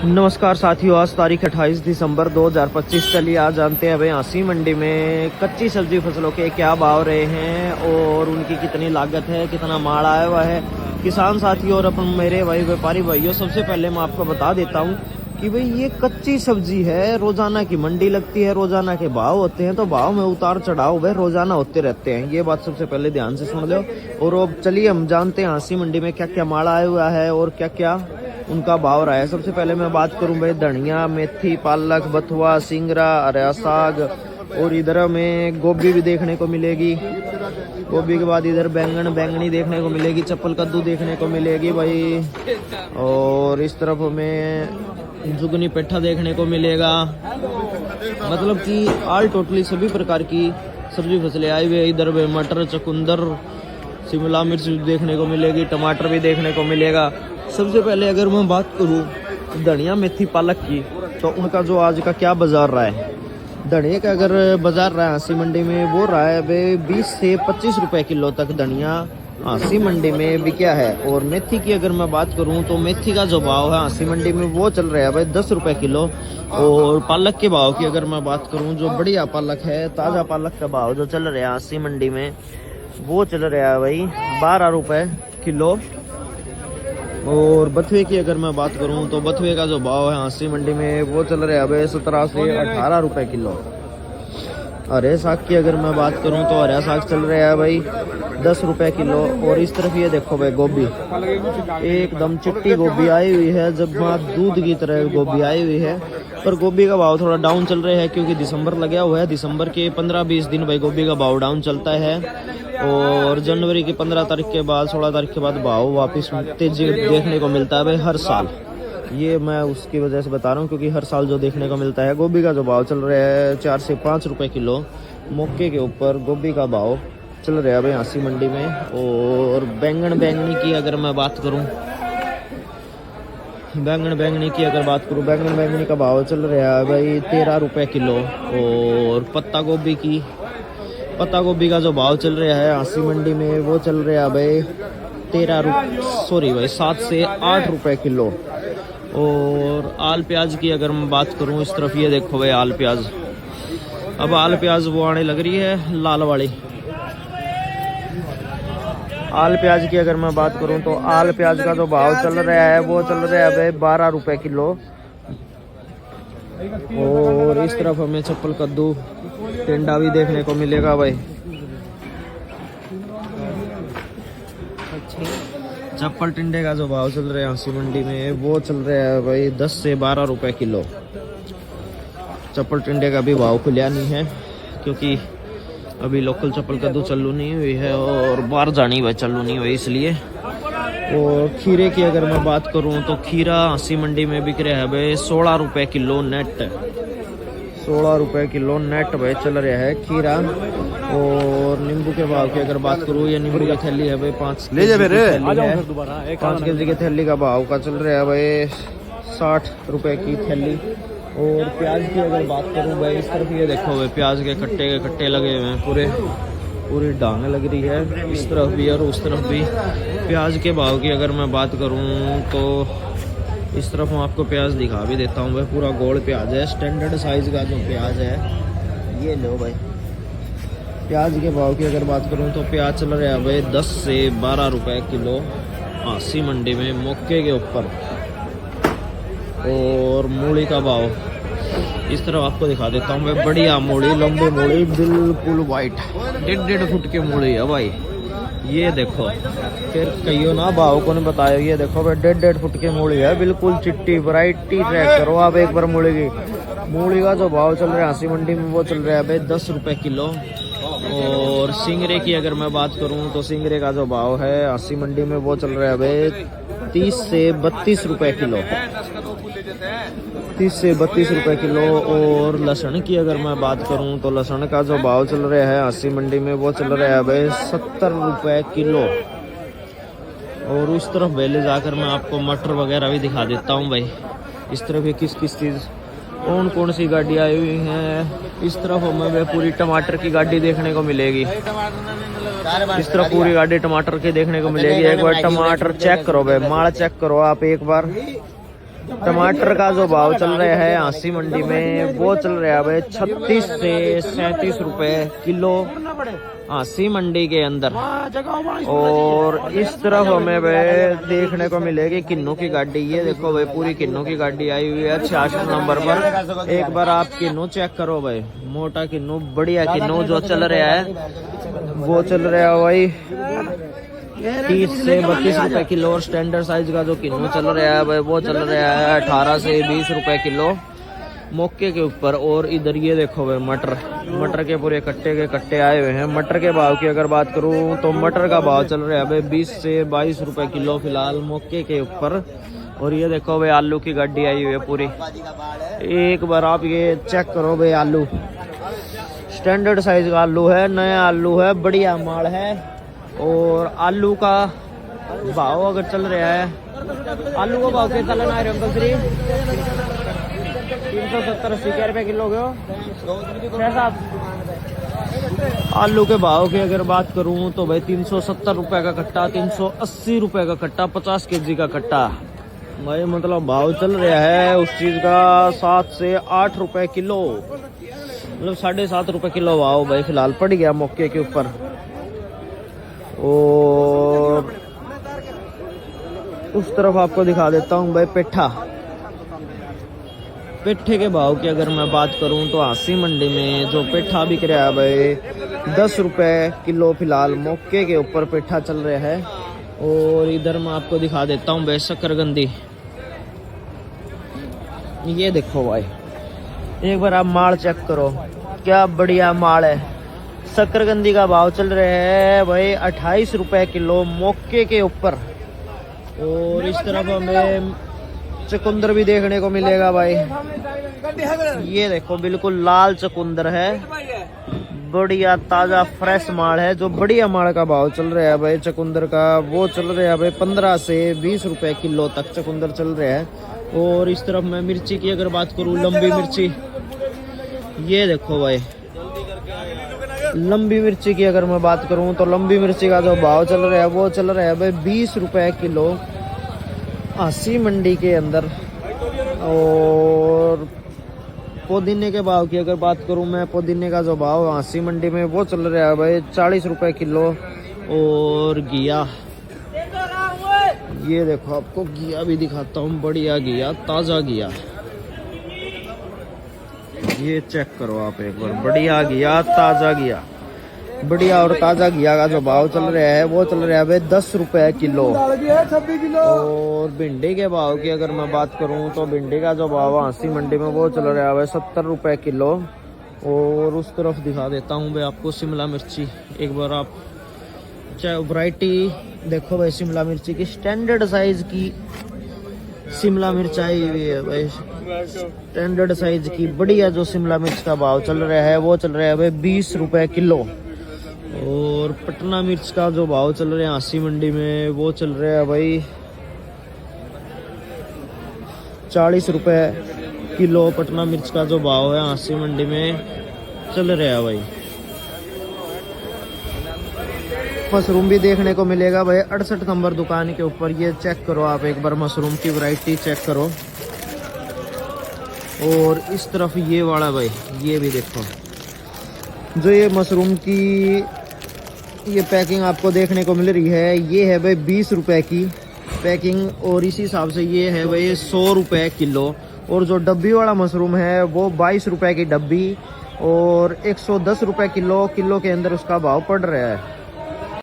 नमस्कार साथियों, आज तारीख 28 दिसंबर 2025। चलिए आज जानते हैं भाई आसी मंडी में कच्ची सब्जी फसलों के क्या भाव रहे हैं और उनकी कितनी लागत है, कितना माल आया हुआ है। किसान साथियों और अपन मेरे भाई व्यापारी भाइयों, सबसे पहले मैं आपको बता देता हूं कि भाई ये कच्ची सब्जी है। रोजाना की मंडी लगती है, रोजाना के भाव होते हैं, तो भाव में उतार चढ़ाव भाई रोजाना होते रहते हैं। ये बात सबसे पहले ध्यान से सुन लो। और अब चलिए हम जानते हैं आसी मंडी में क्या क्या माल आया हुआ है और क्या क्या उनका भाव रहा है। सबसे पहले मैं बात करूं भाई धनिया, मेथी, पालक, बथुआ, सिंगरा, हरा साग, और इधर में गोभी भी देखने को मिलेगी। गोभी के बाद इधर बैंगनी देखने को मिलेगी, चप्पल कद्दू देखने को मिलेगी भाई। और इस तरफ हमें जुगनी पेठा देखने को मिलेगा। मतलब कि ऑल टोटली सभी प्रकार की सब्जी फसलें आई हुई है। इधर में मटर, चुकंदर, शिमला मिर्च देखने को मिलेगी, टमाटर भी देखने को मिलेगा। सबसे पहले अगर मैं बात करूं धनिया, मेथी, पालक की, तो उनका जो आज का क्या बाजार रहा है। धनिया का अगर बाजार रहा है आसी मंडी में, वो रहा है भाई 20 से 25 रुपए किलो तक धनिया आसी मंडी में बिका है। और मेथी की अगर मैं बात करूं तो मेथी का जो भाव है आसी मंडी में वो चल रहा है भाई 10 रुपए किलो। और पालक के भाव की अगर मैं बात करूं, जो बढ़िया पालक है, ताज़ा पालक का भाव जो चल रहा है आसी मंडी में वो चल रहा है भाई 12 रुपए किलो। और बथुए की अगर मैं बात करूं तो बथुए का जो भाव है आसी मंडी में वो चल रहा है भाई 17 से 18 रुपए किलो। हरे साग की अगर मैं बात करूं तो हरा साग चल रहा है भाई 10 रुपए किलो। और इस तरफ ये देखो भाई गोभी, एकदम चिट्टी गोभी आई हुई है, जब दूध की तरह गोभी आई हुई है। पर गोभी का भाव थोड़ा डाउन चल रहा है क्योंकि दिसंबर लगा हुआ है। दिसंबर के 15-20 दिन भाई गोभी का भाव डाउन चलता है। और जनवरी की 15 तारीख के बाद, 16 तारीख के बाद भाव वापस तेजी देखने को मिलता है भाई हर साल। ये मैं उसकी वजह से बता रहा हूँ क्योंकि हर साल जो देखने को मिलता है। गोभी का जो भाव चल रहा है 4 से 5 रुपए किलो। मौके के ऊपर गोभी का भाव चल रहा है भाई आसी मंडी में। और बैंगनी की अगर मैं बात करूँ, बैंगनी का भाव चल रहा है भाई 13 रुपए किलो। और पत्ता गोभी का जो भाव चल रहा है आसी मंडी में वो चल रहा है भाई 7 से 8 रुपए किलो। और आल प्याज की अगर मैं बात करूं, इस तरफ ये देखो भाई आल प्याज, अब आल प्याज वो आने लग रही है लाल वाली। आल प्याज की अगर मैं बात करूं तो आल प्याज का जो भाव चल रहा है वो चल रहा है भाई 12 रुपए किलो। और इस तरफ हमें चप्पल कद्दू, टिंडा भी देखने को मिलेगा भाई। चप्पल टिंडे का जो भाव चल रहा है आसी मंडी में वो चल रहा है भाई 10 से 12 रुपए किलो। चप्पल टिंडे का भी भाव खुलिया नहीं है क्योंकि अभी लोकल चप्पल कद्दू चालू नहीं हुई है और बाहर जानी भाई चालू नहीं हुई इसलिए। और खीरे की अगर मैं बात करूं तो खीरा आसी मंडी में बिक रहा है भाई 16 रुपए किलो नेट। 16 रुपए किलो नेट भाई चल रहा है खीरा। और नींबू के भाव की अगर बात करूँ, ये नींबू की थैली है भाई 5 केजी की थैली का भाव का चल रहा है भाई 60 रुपए की थैली। और प्याज की अगर बात करूँ भाई, इस तरफ ये देखो भाई प्याज के कट्टे लगे हुए हैं, पूरी डांग लग रही है इस तरफ भी और उस तरफ भी। प्याज के भाव की अगर मैं बात करूँ तो इस तरफ मैं आपको प्याज दिखा भी देता हूँ भाई। पूरा गोल प्याज है, स्टैंडर्ड साइज का जो प्याज है ये लो भाई। प्याज के भाव की अगर बात करूँ तो प्याज चल रहा है भाई 10 से 12 रुपए किलो आसी मंडी में मौके के ऊपर। और मूली का भाव इस तरफ आपको दिखा देता हूँ भाई। बढ़िया मूली, लंबी मूली, बिल्कुल वाइट, 1.5 फुट की मूली है भाई। ये देखो, फिर कहियो ना भाव को नहीं बताया। ये देखो भाई 1.5 फुट की मूली है, बिल्कुल चिट्टी। वैरायटी ट्रैक करो आप एक बार मूली की। मूली का जो भाव चल रहा है आसी मंडी में वो चल रहा है भाई 10 रुपए किलो। और सिंगरे की अगर मैं बात करूं तो सिंगरे का जो भाव है आसी मंडी में वो चल रहा है भाई 30 से 32 रुपए किलो। 30 से 32 रुपए किलो। और लहसुन की अगर मैं बात करूं तो लहसुन का जो भाव चल रहा है आसी मंडी में वो चल रहा है भाई 70 रुपए किलो। और उस तरफ पहले जाकर मैं आपको मटर वगैरह भी दिखा देता हूं भाई। इस तरफ ये किस चीज़ कौन सी गाड़ी आई हुई है। इस तरफ हमें पूरी टमाटर की गाड़ी देखने को मिलेगी। इस तरफ पूरी गाड़ी टमाटर की देखने को मिलेगी। एक बार टमाटर चेक करो भाई, माल चेक करो आप एक बार। टमाटर का जो भाव चल रहा है आसी मंडी में वो चल रहा है भाई 36 से 37 रुपए किलो आसी मंडी के अंदर। और इस तरफ हमें भाई देखने को मिलेगी किन्नू की गाड़ी। ये देखो भाई पूरी किन्नू की गाड़ी आई हुई है 66 नंबर पर। एक बार आप किन्नू चेक करो भाई, मोटा किन्नू बढ़िया किन्नू जो चल रहा है वो चल रहा है भाई 30 से 32 रुपए किलो। और स्टैंडर्ड साइज का जो किन्नू चल रहा है भाई वो चल रहा है 18 से 20 रुपए किलो मौके के ऊपर। और इधर ये देखो भाई मटर के पूरे कट्टे के कट्टे आए हुए हैं। मटर के भाव की अगर बात करूं तो मटर का भाव चल रहा है भाई 20 से 22 रुपए किलो फिलहाल मौके के ऊपर। और ये देखो भाई आलू की गाड़ी आई हुई है पूरी। एक बार आप ये चेक करो भाई, आलू स्टैंडर्ड साइज का आलू है, नया आलू है, बढ़िया माल है। और आलू का भाव अगर चल रहा है, आलू का भाव क्या चल रहा है अंकल श्री? 370-80 रुपए किलो साहब। आलू के भाव की अगर बात करूं तो भाई 370 रुपए का कट्टा, 380 रुपए का कट्टा, 50 केजी का कट्टा भाई। मतलब भाव चल रहा है उस चीज का 7 से 8 रुपए किलो, मतलब 7.5 रुपए किलो भाव भाई फिलहाल पड़ गया मौके के ऊपर। और उस तरफ आपको दिखा देता हूँ भाई पेठे के भाव की अगर मैं बात करूं तो आसी मंडी में जो पेठा बिक रहा है भाई 10 रुपए किलो फिलहाल मौके के ऊपर पेठा चल रहा है। और इधर मैं आपको दिखा देता हूँ भाई शकरकंदी। ये देखो भाई, एक बार आप माल चेक करो, क्या बढ़िया माल है। शकरकंदी का भाव चल रहा है भाई 28 रुपए किलो मौके के ऊपर। और इस तरफ हमें चुकंदर भी देखने को मिलेगा भाई। ये देखो बिल्कुल लाल चुकंदर है, बढ़िया ताजा फ्रेश माल है। जो बढ़िया माल का भाव चल रहा है भाई चुकंदर का वो चल रहा है भाई 15 से 20 रुपए किलो तक चुकंदर चल रहा है। और इस तरफ मैं मिर्ची की अगर बात करूं, लंबी मिर्ची, ये देखो भाई लंबी मिर्ची की अगर मैं बात करूं तो लंबी मिर्ची का जो भाव चल रहा है वो चल रहा है भाई 20 रुपए किलो आसी मंडी के अंदर। और पुदीने के भाव की अगर बात करूं मैं, पुदीने का जो भाव आसी मंडी में वो चल रहा है भाई 40 रुपए किलो। और घिया, ये देखो आपको घिया भी दिखाता हूँ, बढ़िया घिया, ताजा घिया, ये चेक करो आप एक बार, बढ़िया घिया, ताजा घिया, बढ़िया और ताजा घिया का जो भाव चल रहा है वो चल रहा है भाई 10 रुपए किलो। और भिंडी के भाव की अगर मैं बात करूं तो भिंडी का जो भाव आसी मंडी में वो चल रहा है भाई 70 रुपए किलो। और उस तरफ दिखा देता हूं भाई आपको शिमला मिर्ची। एक बार आप चाहे वैरायटी देखो भाई, शिमला मिर्ची की स्टैंडर्ड साइज की शिमला मिर्च आई हुई है भाई, स्टैंडर्ड साइज की बढ़िया जो शिमला मिर्च का भाव चल रहा है वो चल रहा है भाई 20 रुपए किलो। और पटना मिर्च का जो भाव चल रहा है आसी मंडी में वो चल रहा है भाई 40 रुपए किलो। पटना मिर्च का जो भाव है आसी मंडी में चल रहा है भाई। मशरूम भी देखने को मिलेगा भाई 68 नंबर दुकान के ऊपर। ये चेक करो आप एक बार, मशरूम की वैरायटी चेक करो। और इस तरफ ये वाला भाई, ये भी देखो, जो ये मशरूम की ये पैकिंग आपको देखने को मिल रही है, ये है भाई 20 रुपए की पैकिंग। और इसी हिसाब से ये है भाई 100 रुपए किलो। और जो डब्बी वाला मशरूम है वो 22 रुपए की डब्बी और 110 रुपए किलो के अंदर उसका भाव पड़ रहा है।